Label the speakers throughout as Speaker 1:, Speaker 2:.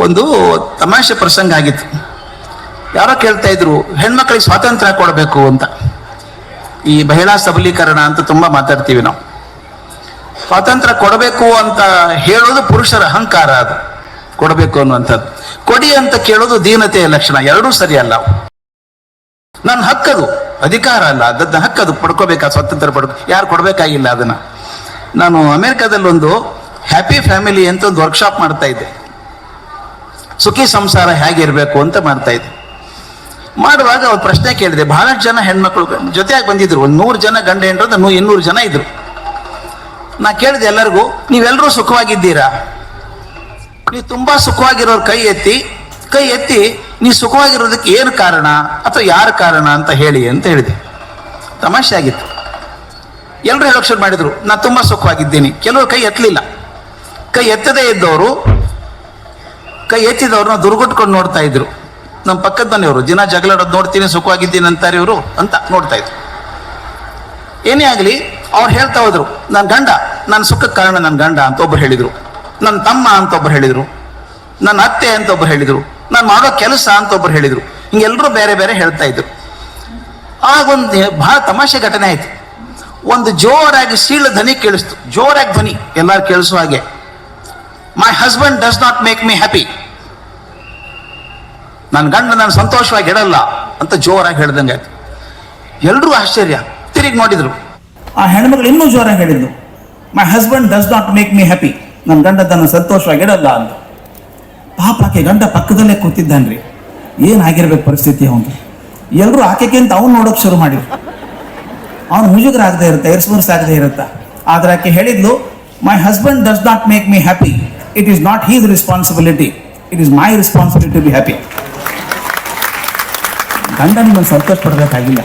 Speaker 1: ಒಂದು ತಮಾಷೆ ಪ್ರಸಂಗ ಆಗಿತ್ತು. ಯಾರೋ ಕೇಳ್ತಾ ಇದ್ರು, ಹೆಣ್ಮಕ್ಳಿಗೆ ಸ್ವಾತಂತ್ರ್ಯ ಕೊಡಬೇಕು ಅಂತ. ಈ ಮಹಿಳಾ ಸಬಲೀಕರಣ ಅಂತ ತುಂಬಾ ಮಾತಾಡ್ತೀವಿ ನಾವು. ಸ್ವಾತಂತ್ರ್ಯ ಕೊಡಬೇಕು ಅಂತ ಹೇಳೋದು ಪುರುಷರ ಅಹಂಕಾರ, ಅದು ಕೊಡಬೇಕು ಅನ್ನುವಂಥದ್ದು. ಕೊಡಿ ಅಂತ ಕೇಳೋದು ದೀನತೆಯ ಲಕ್ಷಣ. ಎರಡೂ ಸರಿಯಲ್ಲ. ನನ್ನ ಹಕ್ಕದು, ಅಧಿಕಾರ ಅಲ್ಲ, ಅದನ್ನ ಹಕ್ಕದು. ಪಡ್ಕೋಬೇಕಾ ಸ್ವಾತಂತ್ರ್ಯ ಯಾರು ಕೊಡಬೇಕಾಗಿಲ್ಲ ಅದನ್ನ. ನಾನು ಅಮೆರಿಕಾದಲ್ಲಿ ಒಂದು ಹ್ಯಾಪಿ ಫ್ಯಾಮಿಲಿ ಅಂತ ಒಂದು ವರ್ಕ್ಶಾಪ್ ಮಾಡ್ತಾ ಇದ್ದೆ. ಸುಖಿ ಸಂಸಾರ ಹೇಗಿರ್ಬೇಕು ಅಂತ ಮಾಡ್ತಾ ಇದ್ದೆ. ಮಾಡುವಾಗ ಅವ್ರು ಪ್ರಶ್ನೆ ಕೇಳಿದೆ. ಬಹಳಷ್ಟು ಜನ ಹೆಣ್ಮಕ್ಳು ಜೊತೆಯಾಗಿ ಬಂದಿದ್ರು. ಒಂದು 100 ಜನ ಗಂಡ ಹೆಂಡ್ರು, 200 ಜನ ಇದ್ರು. ನಾ ಕೇಳಿದೆ ಎಲ್ಲರಿಗೂ, ನೀವೆಲ್ಲರೂ ಸುಖವಾಗಿದ್ದೀರಾ? ನೀವು ತುಂಬಾ ಸುಖವಾಗಿರೋರು ಕೈ ಎತ್ತಿ ನೀವು ಸುಖವಾಗಿರೋದಕ್ಕೆ ಏನು ಕಾರಣ ಅಥವಾ ಯಾರು ಕಾರಣ ಅಂತ ಹೇಳಿ ಅಂತ ಹೇಳಿದೆ. ತಮಾಷೆ ಆಗಿತ್ತು. ಎಲ್ಲರೂ ಹೇಳೋಕ್ ಶುರು ಮಾಡಿದ್ರು, ನಾ ತುಂಬಾ ಸುಖವಾಗಿದ್ದೀನಿ. ಕೆಲವರು ಕೈ ಎತ್ತಲಿಲ್ಲ. ಕೈ ಎತ್ತದೇ ಇದ್ದವರು ಕೈ ಎತ್ತಿದವ್ರನ್ನ ದುರ್ಗುಟ್ಕೊಂಡು ನೋಡ್ತಾ ಇದ್ರು. ನಮ್ಮ ಪಕ್ಕದ ಮನೆಯವರು, ದಿನ ಜಗಳಾಡೋದು ನೋಡ್ತೀನಿ, ಸುಖವಾಗಿದ್ದೀನಿ ಅಂತಾರೆ ಇವರು ಅಂತ ನೋಡ್ತಾ ಇದ್ರು. ಏನೇ ಆಗಲಿ ಅವ್ರು ಹೇಳ್ತಾ ಹೋದ್ರು, ನನ್ನ ಗಂಡ, ನನ್ನ ಸುಖಕ್ಕೆ ಕಾರಣ ನನ್ನ ಗಂಡ ಅಂತ ಒಬ್ರು ಹೇಳಿದ್ರು, ನನ್ನ ತಮ್ಮ ಅಂತ ಒಬ್ರು ಹೇಳಿದ್ರು, ನನ್ನ ಅತ್ತೆ ಅಂತ ಒಬ್ರು ಹೇಳಿದ್ರು, ನಾನು ಮಾಡೋ ಕೆಲಸ ಅಂತ ಒಬ್ರು ಹೇಳಿದ್ರು. ಹಿಂಗೆಲ್ಲರೂ ಬೇರೆ ಬೇರೆ ಹೇಳ್ತಾ ಇದ್ರು. ಆಗೊಂದು ಬಹಳ ತಮಾಷೆ ಘಟನೆ ಆಯ್ತು. ಒಂದು ಜೋರಾಗಿ ಸೀಳ ಧ್ವನಿ ಕೇಳಿಸ್ತು. ಜೋರಾಗಿ ಧ್ವನಿ ಎಲ್ಲರೂ ಕೇಳಿಸುವ ಹಾಗೆ, ಮೈ husband does not make me happy. ನನ್ನ ಗಂಡ ನಾನು ಸಂತೋಷವಾಗಿ ಇಡಲ್ಲ ಅಂತ ಜೋರಾಗಿ ಹೇಳ್ದಂಗೆ ಆಯ್ತು. ಎಲ್ರೂ ಆಶ್ಚರ್ಯ, ತಿರುಗಿ ನೋಡಿದ್ರು. ಆ ಹೆಣ್ಮಗಳು ಇನ್ನೂ ಜೋರಾಗಿ ಹೇಳಿದ್ರು, ಮೈ husband does not make me happy. ನನ್ನ ಗಂಡ ನನ್ನ ಸಂತೋಷವಾಗಿ ಇಡಲ್ಲ ಅಂತ. ಪಾಪ ಆಕೆ ಗಂಡ ಪಕ್ಕದಲ್ಲೇ ಕೂತಿದ್ದಾನ್ರಿ. ಏನಾಗಿರ್ಬೇಕು ಪರಿಸ್ಥಿತಿ ಅವನು. ಎಲ್ಲರೂ ಆಕೆಗೆ ಅಂತ ಅವ್ನು ನೋಡೋಕೆ ಶುರು ಮಾಡಿದ್ರು. ಅವನು ಮುಜುಗರ ಆಗದೆ ಇರುತ್ತೆ, ಎರ್ಸ್ಮರ್ಸ್ ಆಗದೆ ಇರುತ್ತೆ. ಆದ್ರೆ ಆಕೆ ಹೇಳಿದ್ಲು, my husband does not make me happy. It is not his responsibility, it is my responsibility to be happy. ಗಂಡ ನಿಮ್ಮನ್ನು ಸಂತೋಷ ಪಡಬೇಕಾಗಿಲ್ಲ.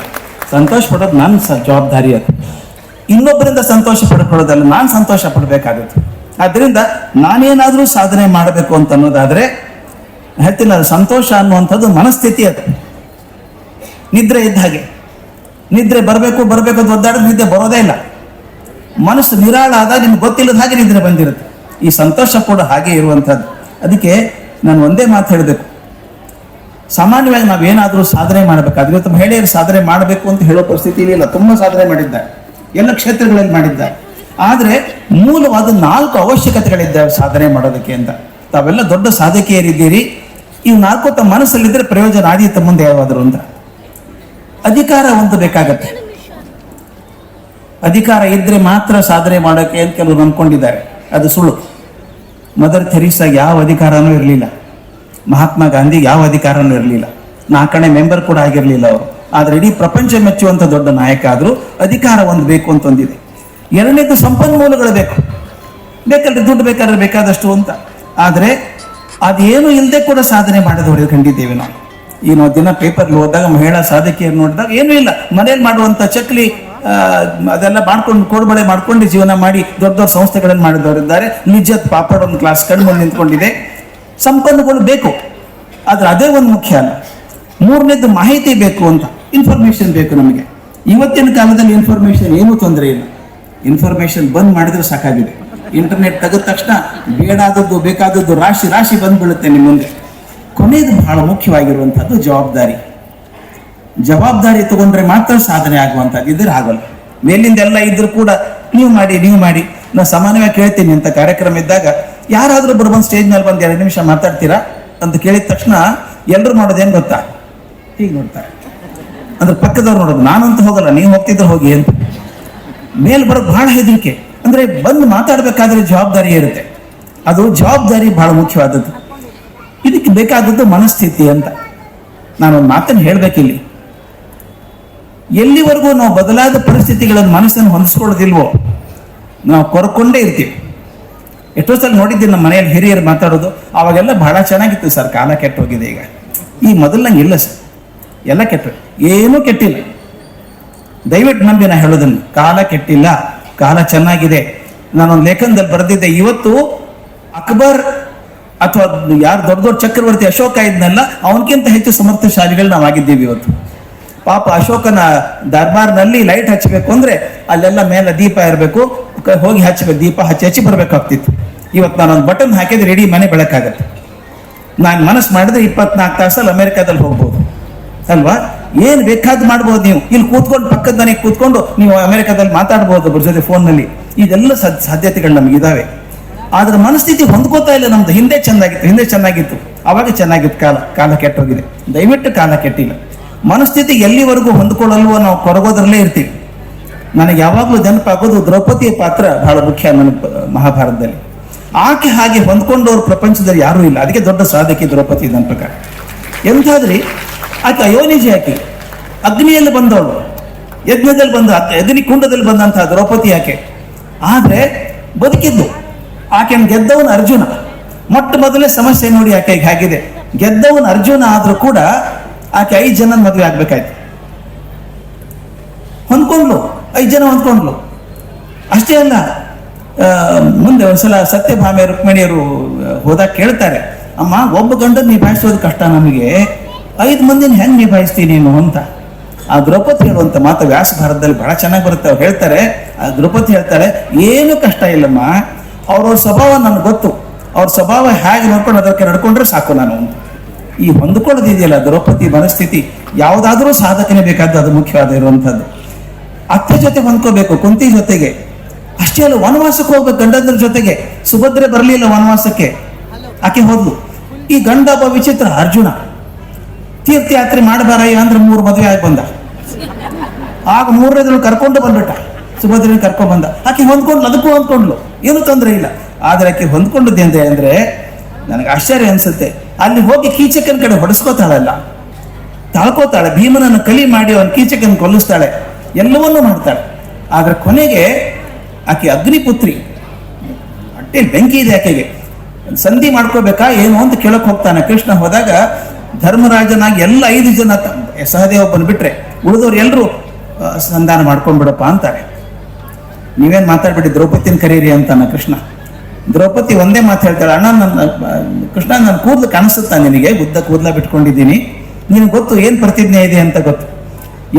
Speaker 1: ಸಂತೋಷ ಪಡೋದು ನನ್ನ ಜವಾಬ್ದಾರಿ. ಅದು ಇನ್ನೊಬ್ಬರಿಂದ ಸಂತೋಷ ಪಡ್ಕೊಳ್ಳೋದಲ್ಲ, ನಾನು ಸಂತೋಷ ಪಡಬೇಕಾಗುತ್ತೆ. ಆದ್ದರಿಂದ ನಾನೇನಾದರೂ ಸಾಧನೆ ಮಾಡಬೇಕು ಅಂತ ಅನ್ನೋದಾದ್ರೆ ಹೇಳ್ತೀನಿ, ಸಂತೋಷ ಅನ್ನುವಂಥದ್ದು ಮನಸ್ಥಿತಿ. ಅದು ನಿದ್ರೆ ಇದ್ದ ಹಾಗೆ. ನಿದ್ರೆ ಬರಬೇಕು ಅಂತ ಒದ್ದಾಡಿದ್ರೆ ನಿದ್ದೆ ಬರೋದೇ ಇಲ್ಲ. ಮನಸ್ಸು ನಿರಾಳ ಆದಾಗ ನಿಮ್ಗೆ ಗೊತ್ತಿಲ್ಲದ ಹಾಗೆ ನಿದ್ರೆ ಬಂದಿರುತ್ತೆ. ಈ ಸಂತೋಷ ಕೂಡ ಹಾಗೆ ಇರುವಂಥದ್ದು. ಅದಕ್ಕೆ ನಾನು ಒಂದೇ ಮಾತು ಹೇಳಬೇಕು, ಸಾಮಾನ್ಯವಾಗಿ ನಾವೇನಾದರೂ ಸಾಧನೆ ಮಾಡಬೇಕಾದ್ರೆ, ಇವತ್ತು ಮಹಿಳೆಯರು ಸಾಧನೆ ಮಾಡಬೇಕು ಅಂತ ಹೇಳೋ ಪರಿಸ್ಥಿತಿ ಇಲ್ಲ. ತುಂಬ ಸಾಧನೆ ಮಾಡಿದ್ದಾರೆ, ಎಲ್ಲ ಕ್ಷೇತ್ರಗಳಲ್ಲಿ ಮಾಡಿದ್ದಾರೆ. ಆದರೆ ಮೂಲವಾದ 4 ಅವಶ್ಯಕತೆಗಳಿದ್ದಾವೆ ಸಾಧನೆ ಮಾಡೋದಕ್ಕೆ ಅಂತ. ತಾವೆಲ್ಲ ದೊಡ್ಡ ಸಾಧಕಿಯರಿದ್ದೀರಿ. ಇವು 4 ತಮ್ಮ ಮನಸ್ಸಲ್ಲಿದ್ದರೆ ಪ್ರಯೋಜನ ಆದೀತ ಮುಂದೆ ಯಾವಾದ್ರು ಅಂತ. ಅಧಿಕಾರ ಒಂದು ಬೇಕಾಗತ್ತೆ. ಅಧಿಕಾರ ಇದ್ರೆ ಮಾತ್ರ ಸಾಧನೆ ಮಾಡೋಕೆ ಅಂತ ಕೆಲವರು ಅಂದ್ಕೊಂಡಿದ್ದಾರೆ. ಅದು ಸುಳ್ಳು. ಮದರ್ ಥೆರೇಸಾಗೆ ಯಾವ ಅಧಿಕಾರನೂ ಇರಲಿಲ್ಲ. ಮಹಾತ್ಮ ಗಾಂಧಿಗೆ ಯಾವ ಅಧಿಕಾರನೂ ಇರಲಿಲ್ಲ. 4ನೇ ಮೆಂಬರ್ ಕೂಡ ಆಗಿರಲಿಲ್ಲ ಅವರು. ಆದ್ರೆ ಇಡೀ ಪ್ರಪಂಚ ಮೆಚ್ಚುವಂತ ದೊಡ್ಡ ನಾಯಕ ಆದ್ರು. ಅಧಿಕಾರ ಒಂದು ಬೇಕು ಅಂತ ಒಂದಿದೆ. ಎರಡನೇದು ಸಂಪನ್ಮೂಲಗಳು ಬೇಕು. ಬೇಕಲ್ರಿ, ದುಡ್ಡು ಬೇಕಾದ್ರೆ ಬೇಕಾದಷ್ಟು ಅಂತ. ಆದ್ರೆ ಅದೇನು ಇಲ್ಲದೆ ಕೂಡ ಸಾಧನೆ ಮಾಡಿದವರು ಕಂಡಿದ್ದೇವೆ ನಾವು. ಈ ನಾವು ದಿನ ಪೇಪರ್ ಓದಿದಾಗ ಮಹಿಳಾ ಸಾಧಕಿಯರು ನೋಡಿದಾಗ ಏನೂ ಇಲ್ಲ, ಮನೇಲಿ ಮಾಡುವಂತ ಚಕ್ಲಿ ಅದೆಲ್ಲ ಮಾಡ್ಕೊಂಡು ಕೋಡ್ಬಳೆ ಮಾಡ್ಕೊಂಡು ಜೀವನ ಮಾಡಿ ದೊಡ್ಡ ದೊಡ್ಡ ಸಂಸ್ಥೆಗಳನ್ನು ಮಾಡಿದವರಿದ್ದಾರೆ. ನಿಜತ್ ಪಾಪಡ್ ಒಂದು ಕ್ಲಾಸ್ ಕಣ್ಮುಂದೆ ನಿಂತ್ಕೊಂಡಿದೆ. ಸಂಪನ್ಮೂಲಗಳು ಬೇಕು, ಆದ್ರೆ ಅದೇ ಒಂದು ಮುಖ್ಯ ಅಲ್ಲ. 3ನೇದು ಮಾಹಿತಿ ಬೇಕು ಅಂತ, ಇನ್ಫಾರ್ಮೇಶನ್ ಬೇಕು ನಮಗೆ. ಇವತ್ತಿನ ಕಾಲದಲ್ಲಿ ಇನ್ಫಾರ್ಮೇಶನ್ ಏನೂ ತೊಂದರೆ ಇಲ್ಲ. ಇನ್ಫಾರ್ಮೇಶನ್ ಬಂದ್ ಮಾಡಿದ್ರೆ ಸಾಕಾಗಿದೆ. ಇಂಟರ್ನೆಟ್ ತೆಗೆದ ತಕ್ಷಣ ಬೇಡಾದದ್ದು ಬೇಕಾದದ್ದು ರಾಶಿ ರಾಶಿ ಬಂದ್ಬಿಡುತ್ತೆ ನಿಮ್ಮ ಮುಂದೆ. ಕೊನೆಯದು ಬಹಳ ಮುಖ್ಯವಾಗಿರುವಂತಹದ್ದು ಜವಾಬ್ದಾರಿ. ಜವಾಬ್ದಾರಿ ತಗೊಂಡ್ರೆ ಮಾತ್ರ ಸಾಧನೆ ಆಗುವಂಥದ್ದು, ಇದ್ರೆ ಆಗಲ್ಲ. ಮೇಲಿಂದ ಎಲ್ಲ ಇದ್ರು ಕೂಡ ನೀವು ಮಾಡಿ. ನಾನು ಸಾಮಾನ್ಯವಾಗಿ ಕೇಳ್ತೀನಿ, ಅಂತ ಕಾರ್ಯಕ್ರಮ ಇದ್ದಾಗ ಯಾರಾದ್ರೂ ಬಂದು ಸ್ಟೇಜ್ ಮೇಲೆ ಬಂದು 2 ನಿಮಿಷ ಮಾತಾಡ್ತೀರಾ ಅಂತ ಕೇಳಿದ ತಕ್ಷಣ ಎಲ್ಲರೂ ಮಾಡೋದೇನು ಗೊತ್ತಾ, ಹೀಗೆ ನೋಡ್ತಾರೆ. ಅಂದ್ರೆ ಪಕ್ಕದವ್ರು ನೋಡೋದು. ನಾನಂತೂ ಹೋಗಲ್ಲ, ನೀವು ಹೋಗ್ತಿದ್ರೆ ಹೋಗಿ ಅಂತ. ಮೇಲ್ ಬರೋದು ಬಹಳ ಹೆದರಿಕೆ. ಅಂದ್ರೆ ಬಂದು ಮಾತಾಡ್ಬೇಕಾದ್ರೆ ಜವಾಬ್ದಾರಿ ಇರುತ್ತೆ. ಅದು ಜವಾಬ್ದಾರಿ ಬಹಳ ಮುಖ್ಯವಾದದ್ದು. ಇದಕ್ಕೆ ಬೇಕಾದದ್ದು ಮನಸ್ಥಿತಿ ಅಂತ. ನಾನೊಂದು ಮಾತನ್ನು ಹೇಳ್ಬೇಕಿಲ್ಲಿ. ಎಲ್ಲಿವರೆಗೂ ನಾವು ಬದಲಾದ ಪರಿಸ್ಥಿತಿಗಳನ್ನು ಮನಸ್ಸನ್ನು ಹೊಂದಿಸ್ಕೊಳ್ಳೋದಿಲ್ವೋ ನಾವು ಕೊರ್ಕೊಂಡೇ ಇರ್ತೀವಿ. ಎಷ್ಟೋ ಸಲ ನೋಡಿದ್ದೀನಿ ನಮ್ಮ ಮನೆಯಲ್ಲಿ ಹಿರಿಯರು ಮಾತಾಡೋದು, ಅವಾಗೆಲ್ಲ ಬಹಳ ಚೆನ್ನಾಗಿತ್ತು ಸರ್, ಕಾಲ ಕೆಟ್ಟೋಗಿದೆ ಈಗ. ಈ ಮೊದಲಂಗೆ ಇಲ್ಲ ಸರ್, ಎಲ್ಲ ಕೆಟ್ಟ, ಏನೂ ಕೆಟ್ಟಿಲ್ಲ. ದಯವಿಟ್ಟು ನಂಬಿ ನಾ ಹೇಳೋದನ್ನು, ಕಾಲ ಕೆಟ್ಟಿಲ್ಲ, ಕಾಲ ಚೆನ್ನಾಗಿದೆ. ನಾನೊಂದು ಲೇಖನದಲ್ಲಿ ಬರೆದಿದ್ದೆ, ಇವತ್ತು ಅಕ್ಬರ್ ಅಥವಾ ಯಾರು ದೊಡ್ಡ ದೊಡ್ಡ ಚಕ್ರವರ್ತಿ ಅಶೋಕ ಇದ್ನಲ್ಲ, ಅವನಕ್ಕಿಂತ ಹೆಚ್ಚು ಸಮರ್ಥಶಾಲಿಗಳು ನಾವಾಗಿದ್ದೀವಿ ಇವತ್ತು. ಪಾಪ ಅಶೋಕನ ದರ್ಬಾರ್ನಲ್ಲಿ ಲೈಟ್ ಹಚ್ಚಬೇಕು ಅಂದ್ರೆ ಅಲ್ಲೆಲ್ಲ ಮೇಲೆ ದೀಪ ಇರಬೇಕು, ಹೋಗಿ ಹಚ್ಚಬೇಕು, ದೀಪ ಹಚ್ಚಿ ಬರ್ಬೇಕಾಗ್ತಿತ್ತು. ಇವತ್ತು ನಾನೊಂದು ಬಟನ್ ಹಾಕಿದ್ರೆ ಇಡೀ ಮನೆ ಬೆಳಕಾಗತ್ತೆ.
Speaker 2: ನಾನು ಮನಸ್ಸು ಮಾಡಿದ್ರೆ 24 ತಾಸಲ್ಲಿ ಅಮೆರಿಕಾದಲ್ಲಿ ಹೋಗ್ಬೋದು ಅಲ್ವಾ? ಏನು ಬೇಕಾದ್ ಮಾಡ್ಬೋದು. ನೀವು ಇಲ್ಲಿ ಕೂತ್ಕೊಂಡು ಪಕ್ಕದ ಮನೆಗೆ ಕೂತ್ಕೊಂಡು ನೀವು ಅಮೆರಿಕಾದಲ್ಲಿ ಮಾತಾಡ್ಬೋದು ಒಬ್ಬರ ಜೊತೆ ಫೋನ್ನಲ್ಲಿ. ಇದೆಲ್ಲ ಸಾಧ್ಯತೆಗಳು ನಮಗಿದಾವೆ. ಆದ್ರೆ ಮನಸ್ಥಿತಿ ಹೊಂದ್ಕೋತಾ ಇಲ್ಲ ನಮ್ದು. ಹಿಂದೆ ಚೆನ್ನಾಗಿತ್ತು, ಅವಾಗ ಚೆನ್ನಾಗಿತ್ತು. ಕಾಲ ಕೆಟ್ಟೋಗಿದೆ. ದಯವಿಟ್ಟು ಕಾಲ ಕೆಟ್ಟಿಲ್ಲ. ಮನಸ್ಥಿತಿ ಎಲ್ಲಿವರೆಗೂ ಹೊಂದ್ಕೊಳ್ಳಲ್ವೋ ನಾವು ಕೊರಗೋದ್ರಲ್ಲೇ ಇರ್ತೀವಿ. ನನಗೆ ಯಾವಾಗಲೂ ನೆನಪಾಗೋದು ದ್ರೌಪದಿಯ ಪಾತ್ರ ಬಹಳ ಮುಖ್ಯ ನನಗೆ ಮಹಾಭಾರತದಲ್ಲಿ. ಆಕೆ ಹಾಗೆ ಹೊಂದ್ಕೊಂಡವ್ರ ಪ್ರಪಂಚದಲ್ಲಿ ಯಾರೂ ಇಲ್ಲ. ಅದಕ್ಕೆ ದೊಡ್ಡ ಸಾಧಕಿ ದ್ರೌಪದಿ ನನ್ನ ಪ್ರಕಾರ. ಎಂಥಾದ್ರಿ ಆಕೆ ಅಯೋನಿಜಿ, ಆಕೆ ಅಗ್ನಿಯಲ್ಲಿ ಬಂದವಳು, ಯಜ್ಞದಲ್ಲಿ ಬಂದ ಅಗ್ನಿ ಕುಂಡದಲ್ಲಿ ಬಂದಂತಹ ದ್ರೌಪದಿ ಆಕೆ. ಆದ್ರೆ ಬದುಕಿದ್ದು. ಆಕೆಯನ್ನು ಗೆದ್ದವನು ಅರ್ಜುನ. ಮೊಟ್ಟ ಮೊದಲೇ ಸಮಸ್ಯೆ ನೋಡಿ ಆಕೆಗೆ ಹೇಗಿದೆ. ಗೆದ್ದವನು ಅರ್ಜುನ ಆದ್ರೂ ಕೂಡ ಆಕೆ 5 ಜನ ಮದುವೆ ಆಗ್ಬೇಕಾಯ್ತು. ಹೊಂದ್ಕೊಂಡ್ಲು, 5 ಜನ ಹೊಂದ್ಕೊಂಡ್ಲು. ಅಷ್ಟೇ ಅಲ್ಲ, ಮುಂದೆ ಒಂದ್ಸಲ ಸತ್ಯಭಾಮೆ ರುಕ್ಮಿಣಿಯರು ಹೋದಾಗ ಕೇಳ್ತಾರೆ, ಅಮ್ಮ ಒಬ್ಬ ಗಂಡನ ನಿಭಾಯಿಸೋದು ಕಷ್ಟ, ನಮಗೆ 5 ಮಂದಿನ ಹೆಂಗ್ ನಿಭಾಯಿಸ್ತೀನಿ ನೀನು ಅಂತ. ಆ ದ್ರೌಪದಿ ಹೇಳುವಂತ ಮಾತು ವ್ಯಾಸ ಭಾರತದಲ್ಲಿ ಬಹಳ ಚೆನ್ನಾಗಿ ಬರುತ್ತೆ. ಅವ್ರು ಹೇಳ್ತಾರೆ, ಆ ದ್ರೌಪದಿ ಹೇಳ್ತಾರೆ, ಏನು ಕಷ್ಟ ಇಲ್ಲಮ್ಮ, ಅವ್ರವ್ರ ಸ್ವಭಾವ ನನಗೆ ಗೊತ್ತು, ಅವ್ರ ಸ್ವಭಾವ ಹೇಗೆ ನೋಡ್ಕೊಂಡು ಅದಕ್ಕೆ ನಡ್ಕೊಂಡ್ರೆ ಸಾಕು ನಾನು ಅಂತ. ಈ ಹೊಂದ್ಕೊಳ್ಳೋದಿದೆಯಲ್ಲ ದ್ರೌಪದಿ ಮನಸ್ಥಿತಿ, ಯಾವುದಾದ್ರೂ ಸಾಧಕನೇ ಬೇಕಾದ್ದು, ಅದು ಮುಖ್ಯವಾದ ಇರುವಂಥದ್ದು. ಅತ್ತೆ ಜೊತೆ ಹೊಂದ್ಕೋಬೇಕು, ಕುಂತಿ ಜೊತೆಗೆ. ಅಷ್ಟೇ ಅಲ್ಲ, ವನವಾಸಕ್ಕೆ ಹೋಗ್ಬೇಕು ಗಂಡಂದ್ರ ಜೊತೆಗೆ. ಸುಭದ್ರೆ ಬರಲಿಲ್ಲ ವನವಾಸಕ್ಕೆ, ಆಕೆ ಹೋದ್ಲು. ಈ ಗಂಡ ಒಬ್ಬ ವಿಚಿತ್ರ, ಅರ್ಜುನ. ತೀರ್ಥಯಾತ್ರೆ ಮಾಡಬಾರಯ್ಯ ಅಂದ್ರೆ 3 ಮದುವೆ ಆಗಿ ಬಂದ. ಆಗ 3ನೇದನ್ನು ಕರ್ಕೊಂಡು ಬಂದ್ಬಿಟ್ಟ, ಸುಭದ್ರನ ಕರ್ಕೊಂಡ್ ಬಂದ. ಆಕೆ ಹೊಂದ್ಕೊಂಡ್ಲು, ಅದಕ್ಕೂ ಹೊಂದ್ಕೊಂಡ್ಲು, ಏನು ತೊಂದರೆ ಇಲ್ಲ. ಆದ್ರೆ ಆಕೆ ಹೊಂದ್ಕೊಂಡದ್ದೆ ಅಂದ್ರೆ ನನಗೆ ಆಶ್ಚರ್ಯ ಅನ್ಸುತ್ತೆ. ಅಲ್ಲಿ ಹೋಗಿ ಕೀಚಕನ ಕಡೆ ಹೊಡೆಸ್ಕೋತಾಳಲ್ಲ, ತಾಳ್ಕೋತಾಳೆ, ಭೀಮನನ್ನು ಕಲಿ ಮಾಡಿ ಅವನ ಕೀಚಕನ ಕೊಲ್ಲಿಸ್ತಾಳೆ, ಎಲ್ಲವನ್ನೂ ಮಾಡ್ತಾಳೆ. ಆದ್ರೆ ಕೊನೆಗೆ ಆಕೆ ಅಗ್ನಿಪುತ್ರಿ, ಅಟ್ಟೆ ಬೆಂಕಿ ಇದೆ ಆಕೆಗೆ. ಸಂಧಿ ಮಾಡ್ಕೋಬೇಕಾ ಏನು ಅಂತ ಕೇಳಕ್ ಹೋಗ್ತಾನೆ ಕೃಷ್ಣ. ಹೋದಾಗ ಧರ್ಮರಾಜನಾಗಿ ಎಲ್ಲ 5 ಜನ ಸಹದೇವಪ್ಪನ ಬಿಟ್ರೆ ಉಳಿದವ್ರು ಎಲ್ಲರೂ ಸಂಧಾನ ಮಾಡ್ಕೊಂಡ್ಬಿಡಪ್ಪ ಅಂತಾರೆ. ನೀವೇನ್ ಮಾತಾಡ್ಬಿಡಿ, ದ್ರೌಪದಿನ ಕರೀರಿ ಅಂತಾನ ಕೃಷ್ಣ. ದ್ರೌಪದಿ ಒಂದೇ ಮಾತು ಹೇಳ್ತಾಳೆ, ಅಣ್ಣ ಕೃಷ್ಣ ನನ್ನ ಕೂದಲು ಕಾಣಿಸುತ್ತಾ ನಿನಗೆ? ಉದ್ದ ಕೂದಲ ಬಿಟ್ಕೊಂಡಿದ್ದೀನಿ, ನಿನ್ಗೆ ಗೊತ್ತು ಏನ್ ಪ್ರತಿಜ್ಞೆ ಇದೆ ಅಂತ ಗೊತ್ತು.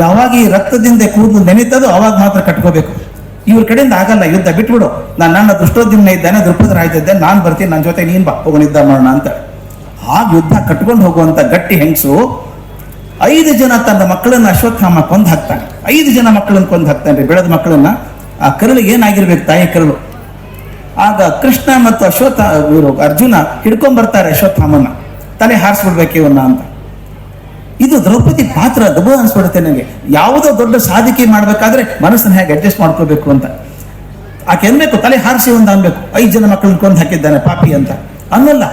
Speaker 2: ಯಾವಾಗ ಈ ರಕ್ತದಿಂದ ಕೂದಲು ನೆನೀತದೋ ಅವಾಗ ಮಾತ್ರ ಕಟ್ಕೋಬೇಕು. ಇವ್ರ ಕಡೆಯಿಂದ ಆಗಲ್ಲ, ಯುದ್ಧ ಬಿಟ್ಬಿಡು, ನನ್ನ ದುಷ್ಟೋದ್ಯಮನ ಇದ್ದಾನೆ, ದ್ರುಪದ ರಾಜ ಇದ್ದಾನೆ, ನಾನು ಬರ್ತೀನಿ, ನನ್ನ ಜೊತೆ ನೀನ್ ಬಾ, ಹೋಗೋಣ ಯುದ್ಧ ಮಾಡೋಣ ಅಂತ. ಆ ಯುದ್ಧ ಕಟ್ಕೊಂಡು ಹೋಗುವಂತ ಗಟ್ಟಿ ಹೆಂಗಸು 5 ಜನ ತನ್ನ ಮಕ್ಕಳನ್ನ ಅಶ್ವತ್ಥಾಮ ಕೊಂದು ಹಾಕ್ತಾನೆ. 5 ಜನ ಮಕ್ಕಳನ್ನ ಕೊಂದು ಹಾಕ್ತಾನೆ, ಬೆಳೆದ ಮಕ್ಕಳನ್ನ. ಆ ಕರುಳಿಗೆ ಏನಾಗಿರ್ಬೇಕು, ತಾಯಿ ಕರುಳು. ಆಗ ಕೃಷ್ಣ ಮತ್ತು ಅರ್ಜುನ ಹಿಡ್ಕೊಂಡ್ ಬರ್ತಾರೆ ಅಶ್ವತ್ಥಾಮನ, ತಲೆ ಹಾರಿಸ್ಬಿಡ್ಬೇಕು ಇವನ್ನ ಅಂತ. ಇದು ದ್ರೌಪದಿ ಪಾತ್ರ ದಬ ಅನ್ಸ್ಬಿಡುತ್ತೆ ನನಗೆ. ಯಾವುದೋ ದೊಡ್ಡ ಸಾಧಿಕೆ ಮಾಡ್ಬೇಕಾದ್ರೆ ಮನಸ್ಸನ್ನ ಹೇಗೆ ಅಡ್ಜಸ್ಟ್ ಮಾಡ್ಕೋಬೇಕು ಅಂತ. ಆಕೆ ಅನ್ಬೇಕು, ತಲೆ ಹಾರಿಸಿ ಒಂದು ಅನ್ಬೇಕು, 5 ಜನ ಮಕ್ಕಳನ್ನ ಕೊಂದು ಹಾಕಿದ್ದಾನೆ ಪಾಪಿ ಅಂತ ಅನ್ನಲ್ಲ.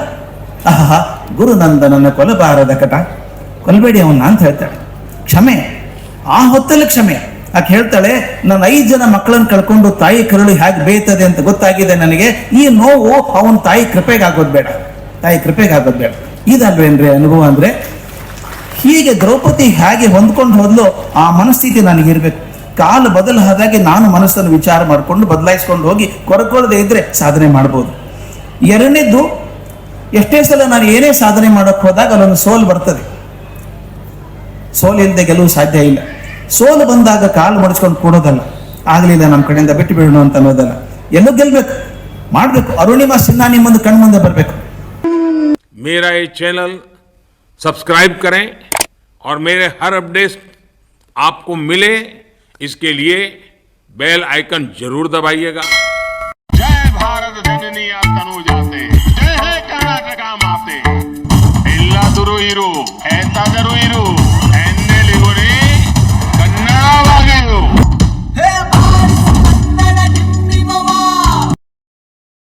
Speaker 2: ಆಹಾ, ಗುರುನಂದನನ್ನ ಕೊಲಬಾರದ ಕಟ, ಕೊಲ್ಬೇಡಿ ಅವನ್ನ ಅಂತ ಹೇಳ್ತಾಳೆ. ಕ್ಷಮೆ, ಆ ಹೊತ್ತಲ್ಲಿ ಕ್ಷಮೆ. ಆಕೆ ಹೇಳ್ತಾಳೆ, ನಾನು 5 ಜನ ಮಕ್ಕಳನ್ನು ಕಳ್ಕೊಂಡು ತಾಯಿ ಕರುಳು ಹೇಗೆ ಬೇಯ್ತದೆ ಅಂತ ಗೊತ್ತಾಗಿದೆ ನನಗೆ. ಈ ನೋವು ಅವನ ತಾಯಿ ಕೃಪೆಗಾಗೋದು ಬೇಡ, ತಾಯಿ ಕೃಪೆಗಾಗೋದು ಬೇಡ. ಇದಲ್ವೇನ್ರಿ ಅನುಭವ ಅಂದ್ರೆ? ಹೀಗೆ ದ್ರೌಪದಿ ಹೇಗೆ ಹೊಂದ್ಕೊಂಡು ಹೋದ್ಲು ಆ ಮನಸ್ಥಿತಿ ನನಗಿರ್ಬೇಕು. ಕಾಲ ಬದಲಾದಾಗೆ ನಾನು ಮನಸ್ಸನ್ನು ವಿಚಾರ ಮಾಡಿಕೊಂಡು ಬದಲಾಯಿಸ್ಕೊಂಡು ಹೋಗಿ ಕೊರಕೊಳ್ಳದೆ ಇದ್ರೆ ಸಾಧನೆ ಮಾಡ್ಬೋದು. ಎರಡನೇದ್ದು, ಎಷ್ಟೇ ಸಲ ನಾನು ಏನೇ ಸಾಧನೆ ಮಾಡಕ್ ಹೋದಾಗ ಅಲ್ಲೊಂದು ಸೋಲು ಬರ್ತದೆ. ಸೋಲಿಲ್ಲದೆ ಗೆಲುವು ಸಾಧ್ಯ ಇಲ್ಲ. ಸೋಲು ಬಂದಾಗ ಕಾಲು ಮಡಿಸ್ಕೊಂಡು ಕೊಡೋದಲ್ಲ, ಆಗ್ಲಿಲ್ಲ ನಮ್ಮ ಕಡೆಯಿಂದ ಬಿಟ್ಟು ಬಿಡೋಣ ಅಂತ ಅನ್ನೋದಲ್ಲ. ಎಲ್ಲೂ ಗೆಲ್ಬೇಕು, ಮಾಡ್ಬೇಕು. ಅರುಣಿಮಾ ಸಿನ್ಹಾ ನಿಮ್ಮೊಂದು ಕಣ್ಮುಂದೆ ಬರಬೇಕು.
Speaker 3: मेरा ये चैनल सब्सक्राइब करें और मेरे हर अपडेट आपको मिले, इसके लिए बेल आइकन जरूर दबाइएगा.
Speaker 4: जय भारत जननी तनुजाते, जय हे कर्नाटका माते. ಎಲ್ಲಾದರೂ ಇರು, ಎಂತಾದರೂ ಇರು,